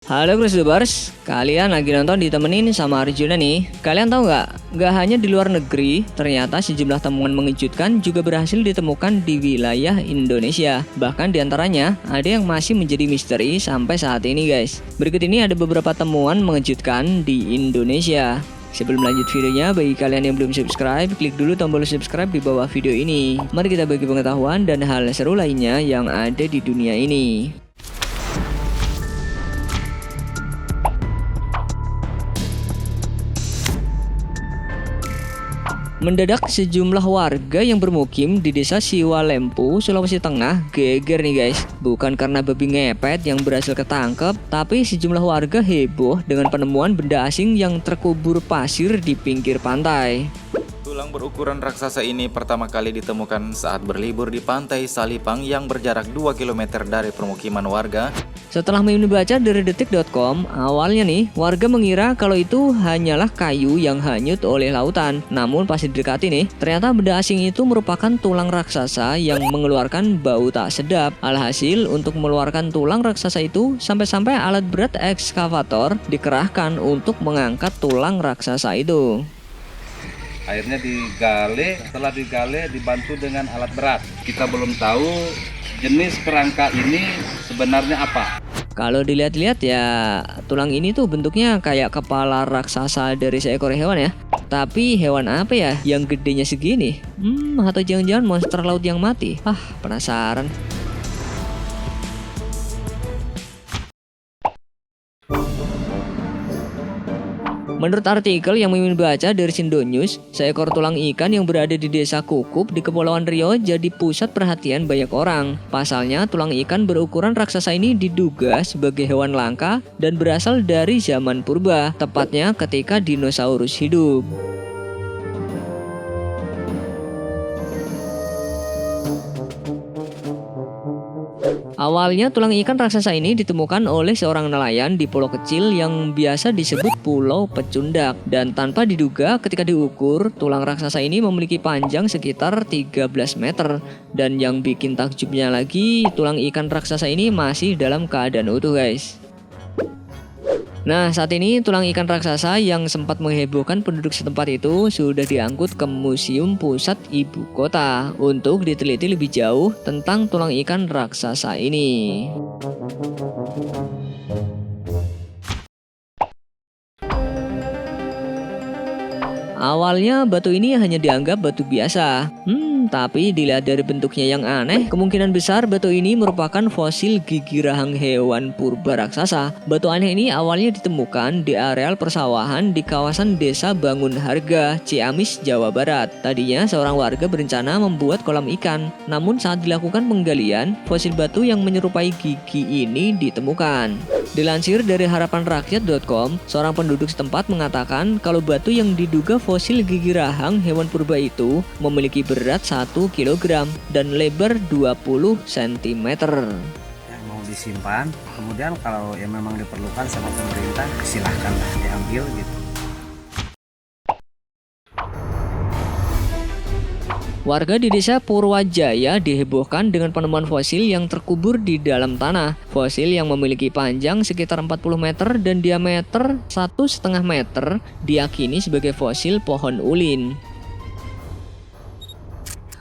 Halo Cruisers, kalian lagi nonton ditemenin sama Arjuna nih. Kalian tahu nggak hanya di luar negeri, ternyata sejumlah temuan mengejutkan juga berhasil ditemukan di wilayah Indonesia. Bahkan diantaranya ada yang masih menjadi misteri sampai saat ini guys. Berikut ini ada beberapa temuan mengejutkan di Indonesia. Sebelum lanjut videonya, bagi kalian yang belum subscribe, klik dulu tombol subscribe di bawah video ini. Mari kita bagi pengetahuan dan hal seru lainnya yang ada di dunia ini. Mendadak sejumlah warga yang bermukim di desa Siwalempu, Sulawesi Tengah geger nih guys. Bukan karena babi ngepet yang berhasil ketangkep, tapi sejumlah warga heboh dengan penemuan benda asing yang terkubur pasir di pinggir pantai. Tulang berukuran raksasa ini pertama kali ditemukan saat berlibur di pantai Salipang yang berjarak 2 km dari permukiman warga. Setelah membaca dari detik.com, awalnya nih warga mengira kalau itu hanyalah kayu yang hanyut oleh lautan. Namun pas didekati nih, ternyata benda asing itu merupakan tulang raksasa yang mengeluarkan bau tak sedap. Alhasil untuk mengeluarkan tulang raksasa itu, sampai-sampai alat berat ekskavator dikerahkan untuk mengangkat tulang raksasa itu. Akhirnya digali, setelah digali dibantu dengan alat berat. Kita belum tahu jenis kerangka ini sebenarnya apa. Kalau dilihat-lihat ya, tulang ini tuh bentuknya kayak kepala raksasa dari seekor hewan ya. Tapi hewan apa ya yang gedenya segini? Atau jangan-jangan monster laut yang mati? Penasaran. Menurut artikel yang Mimin baca dari Sindo News, seekor tulang ikan yang berada di desa Kukup di Kepulauan Riau jadi pusat perhatian banyak orang. Pasalnya, tulang ikan berukuran raksasa ini diduga sebagai hewan langka dan berasal dari zaman purba, tepatnya ketika dinosaurus hidup. Awalnya tulang ikan raksasa ini ditemukan oleh seorang nelayan di pulau kecil yang biasa disebut Pulau Pecundak. Dan tanpa diduga ketika diukur, tulang raksasa ini memiliki panjang sekitar 13 meter. Dan yang bikin takjubnya lagi, tulang ikan raksasa ini masih dalam keadaan utuh guys. Nah, saat ini tulang ikan raksasa yang sempat menghebohkan penduduk setempat itu sudah diangkut ke Museum Pusat Ibu Kota untuk diteliti lebih jauh tentang tulang ikan raksasa ini. Awalnya batu ini hanya dianggap batu biasa. Tapi dilihat dari bentuknya yang aneh, kemungkinan besar batu ini merupakan fosil gigi rahang hewan purba raksasa. Batu aneh ini awalnya ditemukan di areal persawahan di kawasan Desa Bangun Harga, Ciamis, Jawa Barat. Tadinya seorang warga berencana membuat kolam ikan, namun saat dilakukan penggalian, fosil batu yang menyerupai gigi ini ditemukan. Dilansir dari harapanrakyat.com, seorang penduduk setempat mengatakan kalau batu yang diduga fosil gigi rahang hewan purba itu memiliki berat 1 kg dan lebar 20 cm. Yang mau disimpan, kemudian kalau yang memang diperlukan sama pemerintah, silahkanlah diambil gitu. Warga di desa Purwajaya dihebohkan dengan penemuan fosil yang terkubur di dalam tanah. Fosil yang memiliki panjang sekitar 40 meter dan diameter 1,5 meter diyakini sebagai fosil pohon ulin.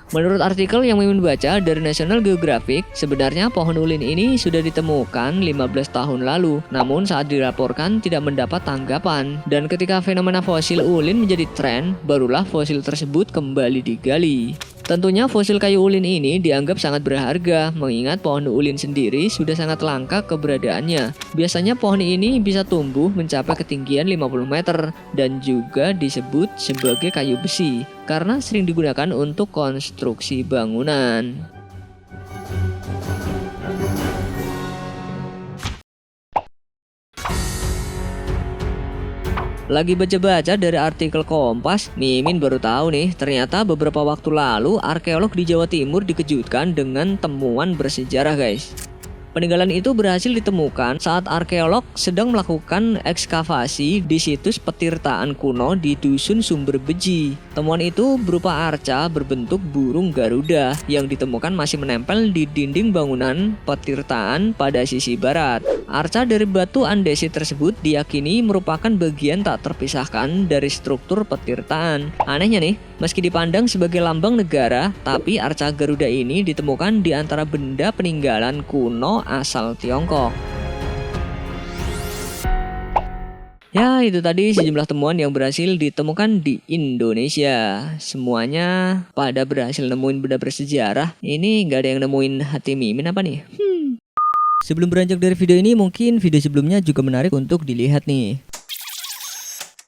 Menurut artikel yang Mimin baca dari National Geographic, sebenarnya pohon ulin ini sudah ditemukan 15 tahun lalu, namun saat dilaporkan tidak mendapat tanggapan. Dan ketika fenomena fosil ulin menjadi tren, barulah fosil tersebut kembali digali. Tentunya fosil kayu ulin ini dianggap sangat berharga, mengingat pohon ulin sendiri sudah sangat langka keberadaannya. Biasanya pohon ini bisa tumbuh mencapai ketinggian 50 meter dan juga disebut sebagai kayu besi karena sering digunakan untuk konstruksi bangunan. Lagi baca-baca dari artikel Kompas, Mimin baru tahu nih, ternyata beberapa waktu lalu arkeolog di Jawa Timur dikejutkan dengan temuan bersejarah guys. Peninggalan itu berhasil ditemukan saat arkeolog sedang melakukan ekskavasi di situs petirtaan kuno di Dusun Sumber Beji. Temuan itu berupa arca berbentuk burung Garuda yang ditemukan masih menempel di dinding bangunan petirtaan pada sisi barat. Arca dari batu andesit tersebut diyakini merupakan bagian tak terpisahkan dari struktur petirtaan. Anehnya nih, meski dipandang sebagai lambang negara, tapi arca Garuda ini ditemukan di antara benda peninggalan kuno asal Tiongkok. Ya, itu tadi sejumlah temuan yang berhasil ditemukan di Indonesia. Semuanya pada berhasil nemuin benda bersejarah. Ini nggak ada yang nemuin hati Mimin apa nih? Sebelum beranjak dari video ini, mungkin video sebelumnya juga menarik untuk dilihat nih.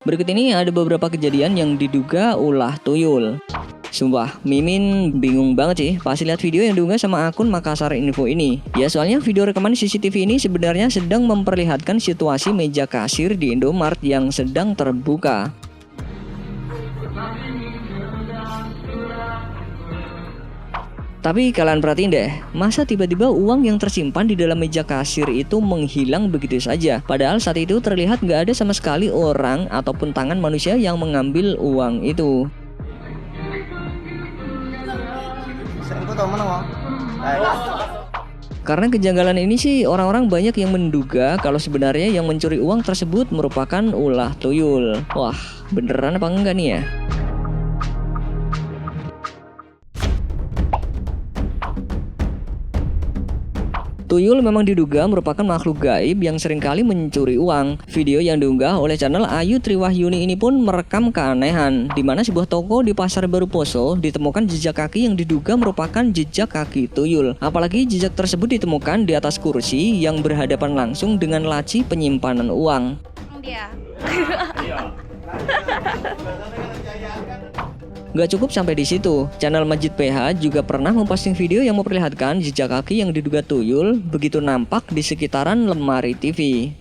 Berikut ini ada beberapa kejadian yang diduga ulah tuyul. Sumpah, Mimin bingung banget sih pas lihat video yang diunggah sama akun Makassar Info ini. Ya, soalnya video rekaman CCTV ini sebenarnya sedang memperlihatkan situasi meja kasir di Indomart yang sedang terbuka. Tapi kalian perhatiin deh, masa tiba-tiba uang yang tersimpan di dalam meja kasir itu menghilang begitu saja? Padahal saat itu terlihat nggak ada sama sekali orang ataupun tangan manusia yang mengambil uang itu. Karena kejanggalan ini sih orang-orang banyak yang menduga kalau sebenarnya yang mencuri uang tersebut merupakan ulah tuyul. Wah, beneran apa enggak nih ya? Tuyul memang diduga merupakan makhluk gaib yang seringkali mencuri uang. Video yang diunggah oleh channel Ayu Triwahyuni ini pun merekam keanehan, di mana sebuah toko di Pasar Baru Poso ditemukan jejak kaki yang diduga merupakan jejak kaki tuyul. Apalagi jejak tersebut ditemukan di atas kursi yang berhadapan langsung dengan laci penyimpanan uang. Gak cukup sampai di situ, channel Majid PH juga pernah memposting video yang memperlihatkan jejak kaki yang diduga tuyul begitu nampak di sekitaran lemari TV.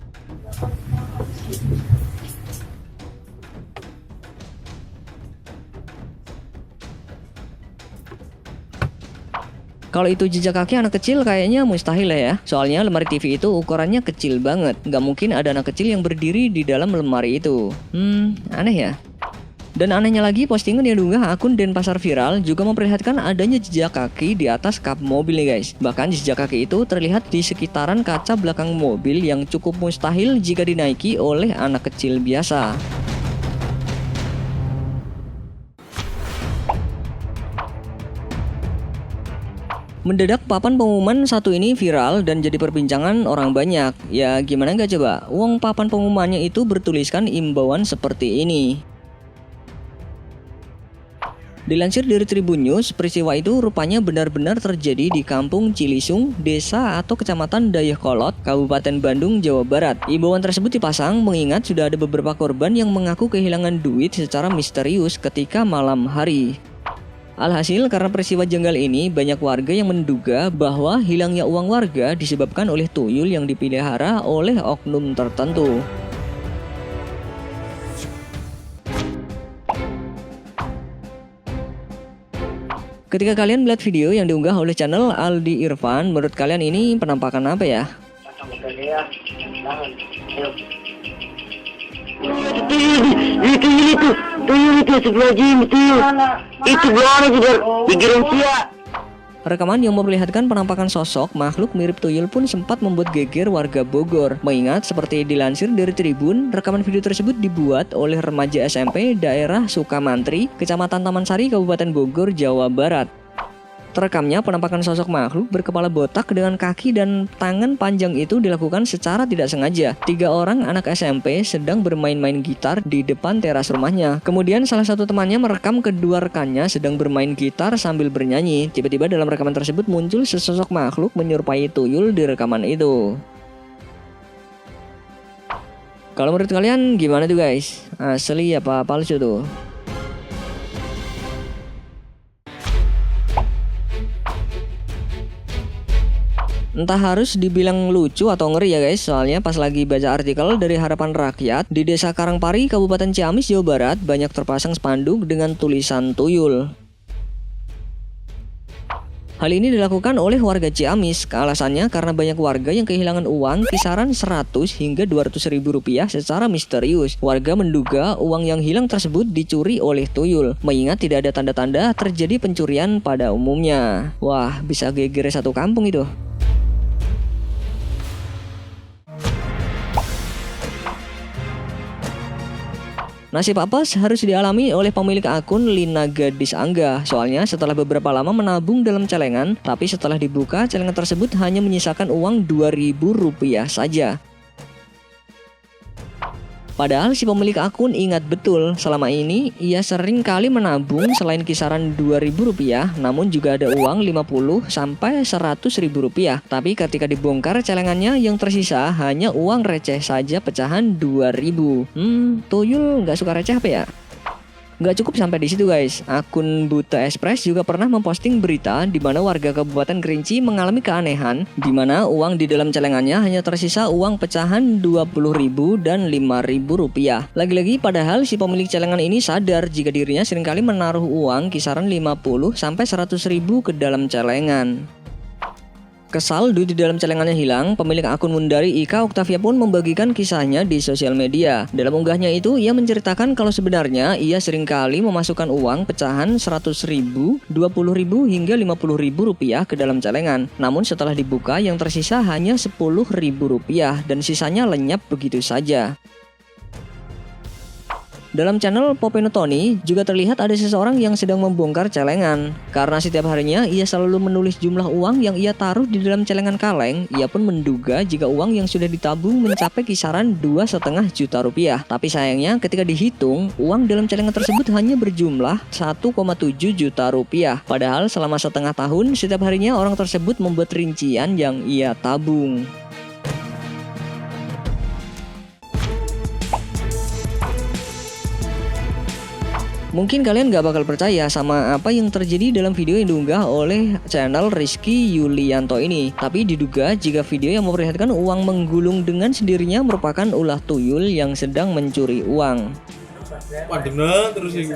Kalau itu jejak kaki anak kecil kayaknya mustahil ya. Soalnya lemari TV itu ukurannya kecil banget. Gak mungkin ada anak kecil yang berdiri di dalam lemari itu. Aneh ya. Dan anehnya lagi, postingan yang diunggah akun Denpasar Viral juga memperlihatkan adanya jejak kaki di atas kap mobil nih guys. Bahkan jejak kaki itu terlihat di sekitaran kaca belakang mobil yang cukup mustahil jika dinaiki oleh anak kecil biasa. Mendadak papan pengumuman satu ini viral dan jadi perbincangan orang banyak. Ya gimana nggak coba, wong papan pengumumannya itu bertuliskan imbauan seperti ini. Dilansir dari Tribun News, peristiwa itu rupanya benar-benar terjadi di Kampung Cilisung, Desa atau Kecamatan Dayakolot, Kabupaten Bandung, Jawa Barat. Imbauan tersebut dipasang mengingat sudah ada beberapa korban yang mengaku kehilangan duit secara misterius ketika malam hari. Alhasil, karena peristiwa janggal ini, banyak warga yang menduga bahwa hilangnya uang warga disebabkan oleh tuyul yang dipelihara oleh oknum tertentu. Ketika kalian melihat video yang diunggah oleh channel Aldi Irfan, menurut kalian ini penampakan apa ya? Rekaman yang memperlihatkan penampakan sosok makhluk mirip tuyul pun sempat membuat geger warga Bogor. Mengingat seperti dilansir dari Tribun, rekaman video tersebut dibuat oleh remaja SMP daerah Sukamantri, Kecamatan Taman Sari, Kabupaten Bogor, Jawa Barat. Terekamnya penampakan sosok makhluk berkepala botak dengan kaki dan tangan panjang itu dilakukan secara tidak sengaja. 3 orang anak SMP sedang bermain-main gitar di depan teras rumahnya. Kemudian salah satu temannya merekam kedua rekannya sedang bermain gitar sambil bernyanyi. Tiba-tiba dalam rekaman tersebut muncul sesosok makhluk menyerupai tuyul di rekaman itu. Kalau menurut kalian gimana tuh guys? Asli apa palsu tuh? Entah harus dibilang lucu atau ngeri ya guys, soalnya pas lagi baca artikel dari Harapan Rakyat, di Desa Karangpari, Kabupaten Ciamis, Jawa Barat, banyak terpasang spanduk dengan tulisan tuyul. Hal ini dilakukan oleh warga Ciamis. Alasannya karena banyak warga yang kehilangan uang kisaran 100 hingga 200 ribu rupiah secara misterius. Warga menduga uang yang hilang tersebut dicuri oleh tuyul, mengingat tidak ada tanda-tanda terjadi pencurian pada umumnya. Wah, bisa geger satu kampung itu. Nasib apes harus dialami oleh pemilik akun Lina Gadis Angga. Soalnya setelah beberapa lama menabung dalam celengan, tapi setelah dibuka celengan tersebut hanya menyisakan uang Rp2.000 saja. Padahal si pemilik akun ingat betul, selama ini ia sering kali menabung selain kisaran Rp2.000, namun juga ada uang Rp50 sampai Rp100.000. Tapi ketika dibongkar celengannya yang tersisa hanya uang receh saja pecahan Rp2.000. Tuyul nggak suka receh apa ya? Nggak cukup sampai di situ guys, akun Buta Express juga pernah memposting berita di mana warga Kabupaten Kerinci mengalami keanehan, di mana uang di dalam celengannya hanya tersisa uang pecahan Rp20.000 dan Rp5.000. Lagi-lagi padahal si pemilik celengan ini sadar jika dirinya seringkali menaruh uang kisaran Rp50 sampai Rp100.000 ke dalam celengan. Kesal duit di dalam celengannya hilang, pemilik akun Mundari Ika Oktavia pun membagikan kisahnya di sosial media. Dalam unggahnya itu, ia menceritakan kalau sebenarnya ia seringkali memasukkan uang pecahan Rp100.000, Rp20.000 hingga Rp50.000 ke dalam celengan. Namun setelah dibuka yang tersisa hanya Rp10.000 dan sisanya lenyap begitu saja. Dalam channel Popeno Tony juga terlihat ada seseorang yang sedang membongkar celengan. Karena setiap harinya ia selalu menulis jumlah uang yang ia taruh di dalam celengan kaleng, ia pun menduga jika uang yang sudah ditabung mencapai kisaran Rp2,5 juta. Tapi sayangnya ketika dihitung, uang dalam celengan tersebut hanya berjumlah Rp1,7 juta. Padahal selama setengah tahun setiap harinya orang tersebut membuat rincian yang ia tabung. Mungkin kalian gak bakal percaya sama apa yang terjadi dalam video yang diunggah oleh channel Rizky Yulianto ini. Tapi diduga jika video yang memperlihatkan uang menggulung dengan sendirinya merupakan ulah tuyul yang sedang mencuri uang. Terus ini.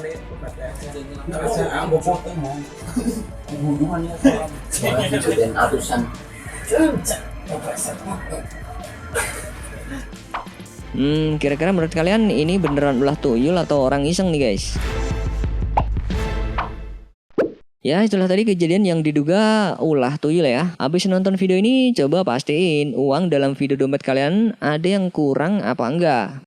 Kira-kira menurut kalian ini beneran ulah tuyul atau orang iseng nih guys? Ya, itulah tadi kejadian yang diduga ulah tuyul ya. Habis nonton video ini, coba pastiin uang dalam video dompet kalian ada yang kurang apa enggak.